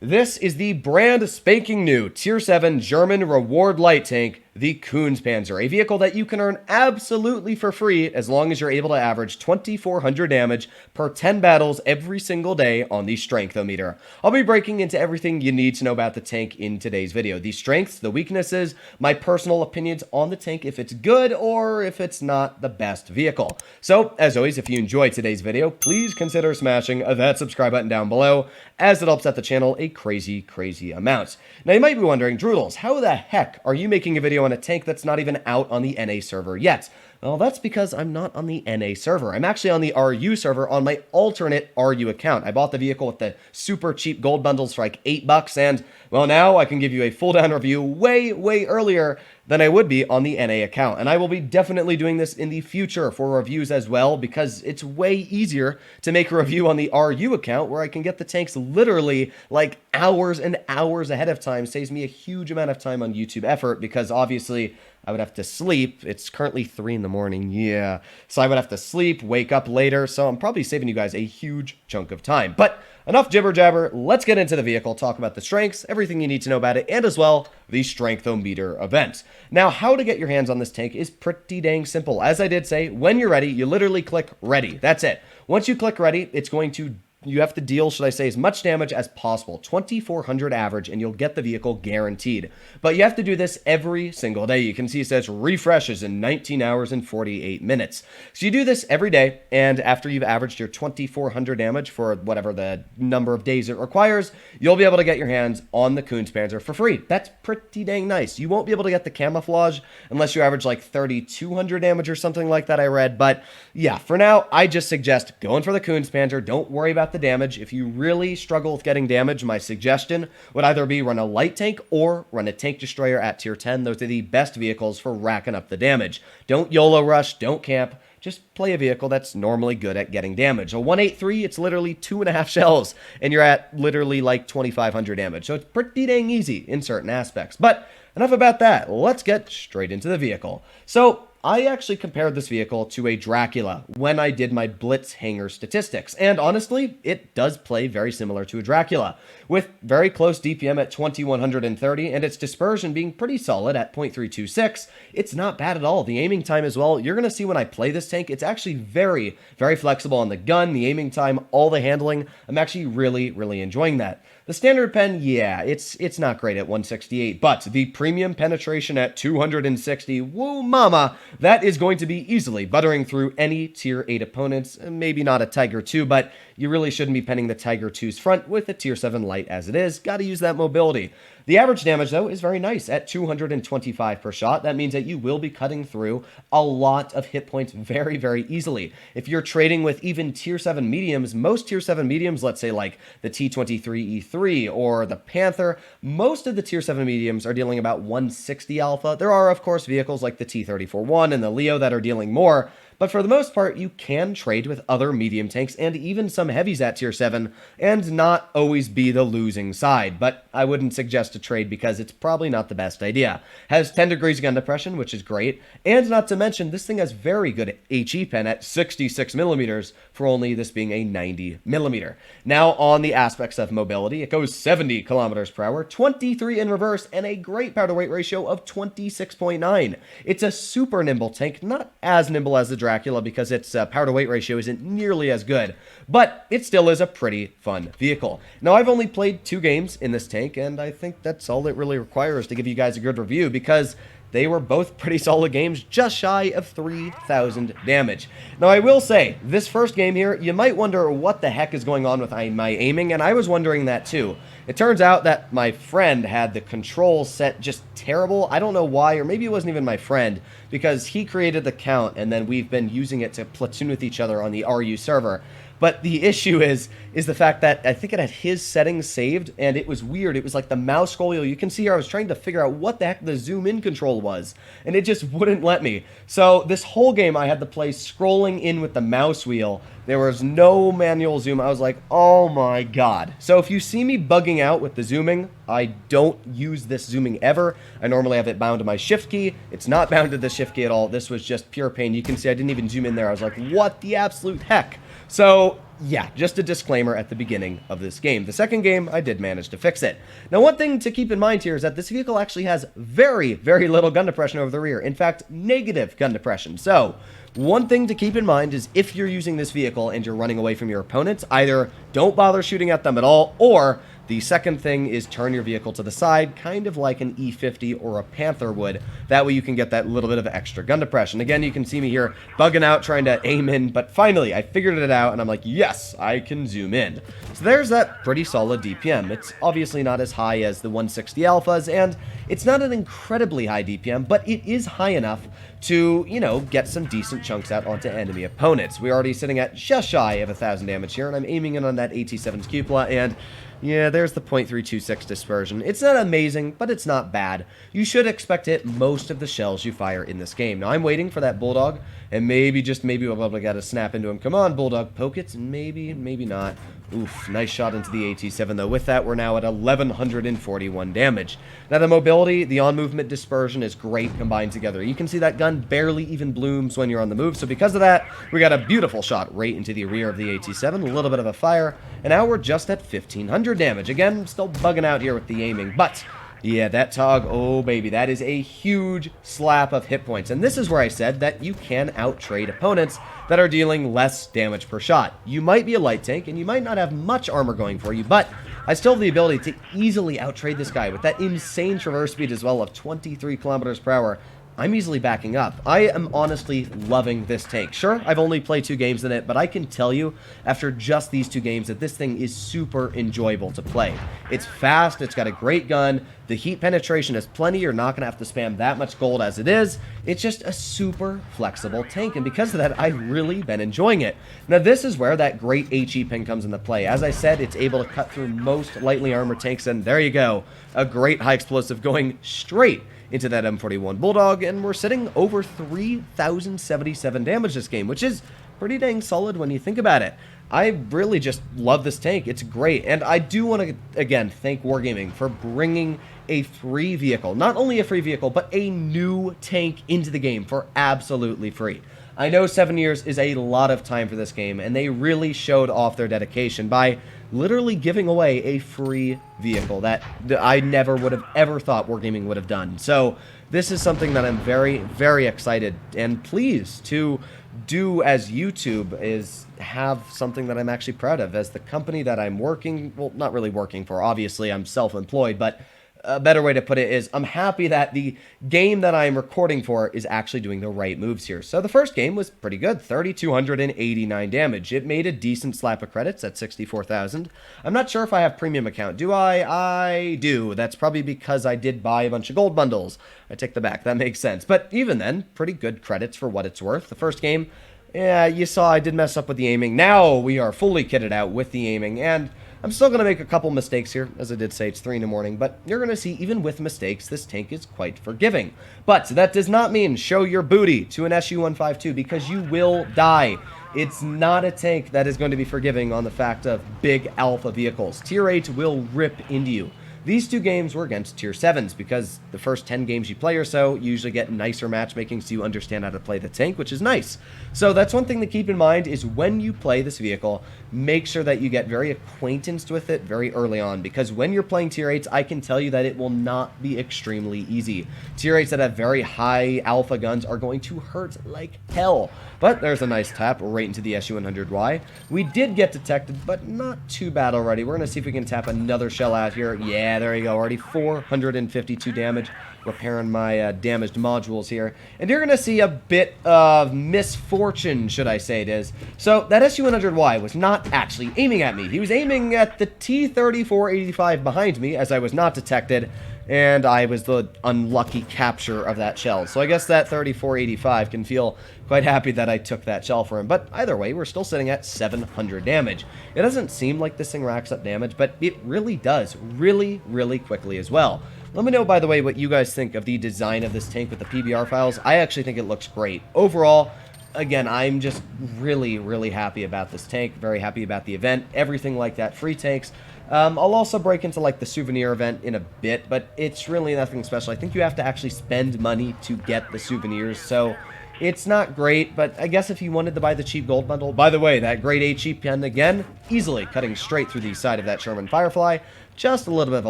This is the brand spanking new Tier 7 German reward light tank, the KUNZE Panzer, a vehicle that you can earn absolutely for free as long as you're able to average 2,400 damage per 10 battles every single day on the strength-o-meter. I'll be breaking into everything you need to know about the tank in today's video. The strengths, the weaknesses, my personal opinions on the tank, if it's good or if it's not the best vehicle. So, as always, if you enjoyed today's video, please consider smashing that subscribe button down below, as it helps out the channel a crazy amount. Now, you might be wondering, Droodles, how the heck are you making a video on a tank that's not even out on the NA server yet? Well, that's because I'm not on the NA server. I'm actually on the RU server on my alternate RU account. I bought the vehicle with the super cheap gold bundles for like $8, and, well, now I can give you a full-down review way earlier than I would be on the NA account. And I will be definitely doing this in the future for reviews as well, because it's way easier to make a review on the RU account where I can get the tanks literally like hours and hours ahead of time. Saves me a huge amount of time on YouTube effort, because obviously I would have to sleep. It's currently 3 in the morning, yeah. So I would have to sleep, wake up later, so I'm probably saving you guys a huge chunk of time. But enough jibber jabber, let's get into the vehicle, talk about the strengths, everything you need to know about it, and as well, the strength-o-meter event. Now, how to get your hands on this tank is pretty dang simple. As I did say, when you're ready, you literally click ready. That's it. Once you click ready, it's going to you have to deal, should I say, as much damage as possible, 2,400 average, and you'll get the vehicle guaranteed. But you have to do this every single day. You can see it says refreshes in 19 hours and 48 minutes. So you do this every day, and after you've averaged your 2,400 damage for whatever the number of days it requires, you'll be able to get your hands on the KUNZE Panzer for free. That's pretty dang nice. You won't be able to get the camouflage unless you average like 3,200 damage or something like that, I read. But yeah, for now, I just suggest going for the KUNZE Panzer. Don't worry about the damage. If you really struggle with getting damage, my suggestion would either be run a light tank or run a tank destroyer at tier 10. Those are the best vehicles for racking up the damage. Don't YOLO rush, don't camp. Just play a vehicle that's normally good at getting damage. A 183, it's literally 2.5 shells, and you're at literally like 2,500 damage. So it's pretty dang easy in certain aspects. But enough about that. Let's get straight into the vehicle. So I actually compared this vehicle to a Dracula when I did my Blitz hanger statistics, and honestly, it does play very similar to a Dracula, with very close DPM at 2,130, and its dispersion being pretty solid at 0.326. It's not bad at all. The aiming time as well, you're going to see when I play this tank, it's actually very flexible on the gun, the aiming time, all the handling. I'm actually really enjoying that. The standard pen, yeah, it's not great at 168, but the premium penetration at 260, woo mama, that is going to be easily buttering through any tier 8 opponents. Maybe not a Tiger 2, but you really shouldn't be penning the Tiger 2's front with a tier 7 light as it is. Gotta use that mobility. The average damage, though, is very nice at 225 per shot. That means that you will be cutting through a lot of hit points very easily. If you're trading with even tier 7 mediums, most tier 7 mediums, let's say like the T23E3 or the Panther, most of the tier 7 mediums are dealing about 160 alpha. There are, of course, vehicles like the T34-1 and the Leo that are dealing more, but for the most part, you can trade with other medium tanks and even some heavies at tier 7 and not always be the losing side. But I wouldn't suggest a trade because it's probably not the best idea. Has 10 degrees gun depression, which is great, and not to mention this thing has very good HE pen at 66 millimeters for only this being a 90 millimeter. Now on the aspects of mobility, it goes 70 kilometers per hour, 23 in reverse, and a great power to weight ratio of 26.9. It's a super nimble tank, not as nimble as the Dracula because its power to weight ratio isn't nearly as good, but it still is a pretty fun vehicle. Now, I've only played 2 games in this tank, and I think that's all it really requires to give you guys a good review, because they were both pretty solid games, just shy of 3,000 damage. Now, I will say, this first game here, you might wonder what the heck is going on with my aiming, and I was wondering that too. It turns out that my friend had the controls set just terrible. I don't know why, or maybe it wasn't even my friend, because he created the count, and then we've been using it to platoon with each other on the RU server. But the issue is the fact that I think it had his settings saved, and it was weird. It was like the mouse scroll. You can see here I was trying to figure out what the heck the zoom in control was, and it just wouldn't let me. So this whole game I had to play scrolling in with the mouse wheel. There was no manual zoom. I was like, oh my god. So if you see me bugging out with the zooming, I don't use this zooming ever. I normally have it bound to my shift key. It's not bound to the shift key at all. This was just pure pain. You can see I didn't even zoom in there. I was like, what the absolute heck? So yeah, just a disclaimer at the beginning of this game. The second game, I did manage to fix it. Now, one thing to keep in mind here is that this vehicle actually has very, very little gun depression over the rear. In fact, negative gun depression. So, one thing to keep in mind is if you're using this vehicle and you're running away from your opponents, either don't bother shooting at them at all, or the second thing is turn your vehicle to the side, kind of like an E50 or a Panther would. That way you can get that little bit of extra gun depression. Again, you can see me here bugging out, trying to aim in, but finally I figured it out, and I'm like, yes, I can zoom in. So there's that pretty solid DPM. It's obviously not as high as the 160 Alphas, and it's not an incredibly high DPM, but it is high enough to, you know, get some decent chunks out onto enemy opponents. We're already sitting at just shy of 1,000 damage here, and I'm aiming in on that AT7's cupola, and yeah, there's the .326 dispersion. It's not amazing, but it's not bad. You should expect to hit most of the shells you fire in this game. Now, I'm waiting for that Bulldog, and maybe, just maybe, we'll probably got to snap into him. Come on, Bulldog, poke it, and maybe not. Oof, nice shot into the AT7, though. With that, we're now at 1,141 damage. Now, the mobility, the on-movement dispersion is great combined together. You can see that gun barely even blooms when you're on the move, so because of that, we got a beautiful shot right into the rear of the AT7, a little bit of a fire, and now we're just at 1,500 damage. Again, still bugging out here with the aiming, but yeah, that Tog, oh baby, that is a huge slap of hit points. And this is where I said that you can out-trade opponents that are dealing less damage per shot. You might be a light tank, and you might not have much armor going for you, but I still have the ability to easily out-trade this guy with that insane traverse speed as well of 23 kilometers per hour. I'm easily backing up. I am honestly loving this tank. Sure, I've only played 2 games in it, but I can tell you after just these 2 games that this thing is super enjoyable to play. It's fast, it's got a great gun, the heat penetration is plenty, you're not going to have to spam that much gold as it is. It's just a super flexible tank, and because of that, I've really been enjoying it. Now, this is where that great HE pin comes into play. As I said, it's able to cut through most lightly armored tanks, and there you go. A great high explosive going straight into that M41 Bulldog, and we're sitting over 3,077 damage this game, which is pretty dang solid when you think about it. I really just love this tank. It's great, and I do want to, again, thank Wargaming for bringing a free vehicle, not only a free vehicle, but a new tank into the game for absolutely free. I know 7 years is a lot of time for this game, and they really showed off their dedication by literally giving away a free vehicle that I never would have ever thought Wargaming would have done. So this is something that I'm very, very excited and pleased to do as YouTube, is have something that I'm actually proud of as the company that I'm working, well, not really working for, obviously I'm self-employed, but a better way to put it is I'm happy that the game that I'm recording for is actually doing the right moves here. So the first game was pretty good, 3,289 damage. It made a decent slap of credits at 64,000. I'm not sure if I have premium account. Do I? I do. That's probably because I did buy a bunch of gold bundles. I take the back. That makes sense. But even then, pretty good credits for what it's worth. The first game, yeah, you saw I did mess up with the aiming. Now we are fully kitted out with the aiming, and I'm still going to make a couple mistakes here. As I did say, it's 3 in the morning, but you're going to see even with mistakes, this tank is quite forgiving. But that does not mean show your booty to an SU-152, because you will die. It's not a tank that is going to be forgiving on the fact of big alpha vehicles. Tier 8 will rip into you. These 2 games were against Tier 7s, because the first 10 games you play or so, you usually get nicer matchmaking so you understand how to play the tank, which is nice. So that's one thing to keep in mind, is when you play this vehicle, make sure that you get very acquainted with it very early on, because when you're playing Tier 8s, I can tell you that it will not be extremely easy. Tier 8s that have very high alpha guns are going to hurt like hell. But there's a nice tap right into the SU-100Y. We did get detected, but not too bad already. We're going to see if we can tap another shell out here. Yeah, there you go. Already 452 damage. Repairing my damaged modules here. And you're going to see a bit of misfortune, should I say it is. So that SU-100Y was not actually aiming at me. He was aiming at the T-3485 behind me, as I was not detected, and I was the unlucky capture of that shell. So I guess that 3485 can feel quite happy that I took that shell for him. But either way, we're still sitting at 700 damage. It doesn't seem like this thing racks up damage, but it really does, really, really quickly as well. Let me know, by the way, what you guys think of the design of this tank with the PBR files. I actually think it looks great. Overall, again, I'm just really, really happy about this tank. Very happy about the event. Everything like that. Free tanks. I'll also break into like the souvenir event in a bit, but it's really nothing special. I think you have to actually spend money to get the souvenirs, so It's not great, but I guess if you wanted to buy the cheap gold bundle, by the way, that grade A cheap pen again, easily cutting straight through the side of that Sherman Firefly. Just a little bit of a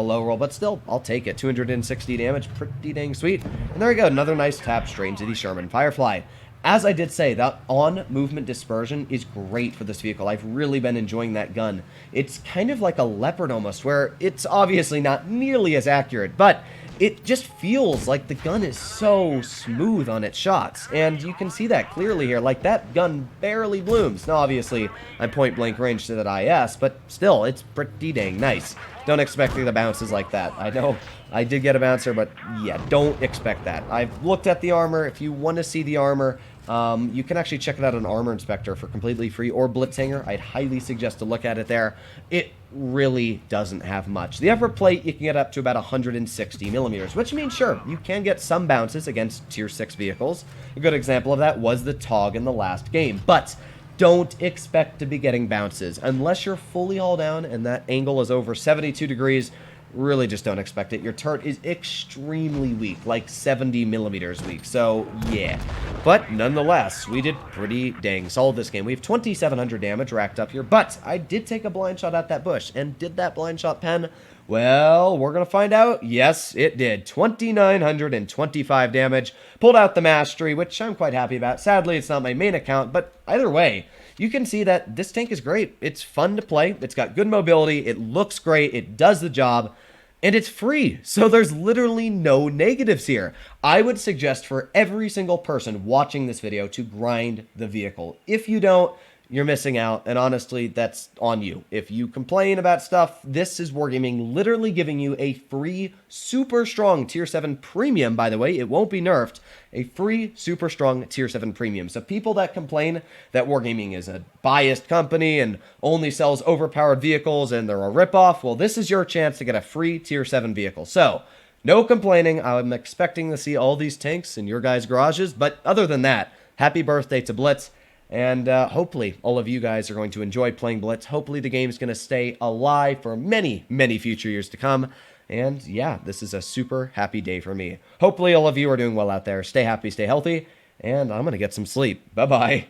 low roll, but still, I'll take it. 260 damage, pretty dang sweet. And there we go, another nice tap straight into the Sherman Firefly. As I did say, that on-movement dispersion is great for this vehicle. I've really been enjoying that gun. It's kind of like a Leopard almost, where it's obviously not nearly as accurate, but it just feels like the gun is so smooth on its shots. And you can see that clearly here, like that gun barely blooms. Now obviously, I'm point blank range to that IS, but still, it's pretty dang nice. Don't expect the bounces like that. I know I did get a bouncer, but yeah, don't expect that. I've looked at the armor. If you want to see the armor, you can actually check it out on Armor Inspector for completely free, or Blitz Hanger. I'd highly suggest to look at it there. It really doesn't have much. The upper plate, you can get up to about 160 millimeters, which means, sure, you can get some bounces against Tier 6 vehicles. A good example of that was the TOG in the last game, but don't expect to be getting bounces unless you're fully all down and that angle is over 72 degrees. Really just don't expect it. Your turret is extremely weak, like 70 millimeters weak, so yeah. But nonetheless, we did pretty dang solid this game. We have 2,700 damage racked up here, but I did take a blind shot at that bush, and did that blind shot pen? Well, we're going to find out. Yes, it did. 2,925 damage. Pulled out the mastery, which I'm quite happy about. Sadly, it's not my main account, but either way, you can see that this tank is great. It's fun to play. It's got good mobility. It looks great. It does the job. And it's free. So there's literally no negatives here. I would suggest for every single person watching this video to grind the vehicle. If you don't, you're missing out, and honestly, that's on you. If you complain about stuff, this is Wargaming literally giving you a free, super strong Tier 7 Premium, by the way. It won't be nerfed. A free, super strong Tier 7 Premium. So people that complain that Wargaming is a biased company and only sells overpowered vehicles and they're a ripoff, well, this is your chance to get a free Tier 7 vehicle. So, no complaining. I'm expecting to see all these tanks in your guys' garages, but other than that, happy birthday to Blitz. And hopefully all of you guys are going to enjoy playing Blitz. Hopefully the game's going to stay alive for many, many future years to come. And yeah, this is a super happy day for me. Hopefully all of you are doing well out there. Stay happy, stay healthy, and I'm going to get some sleep. Bye-bye.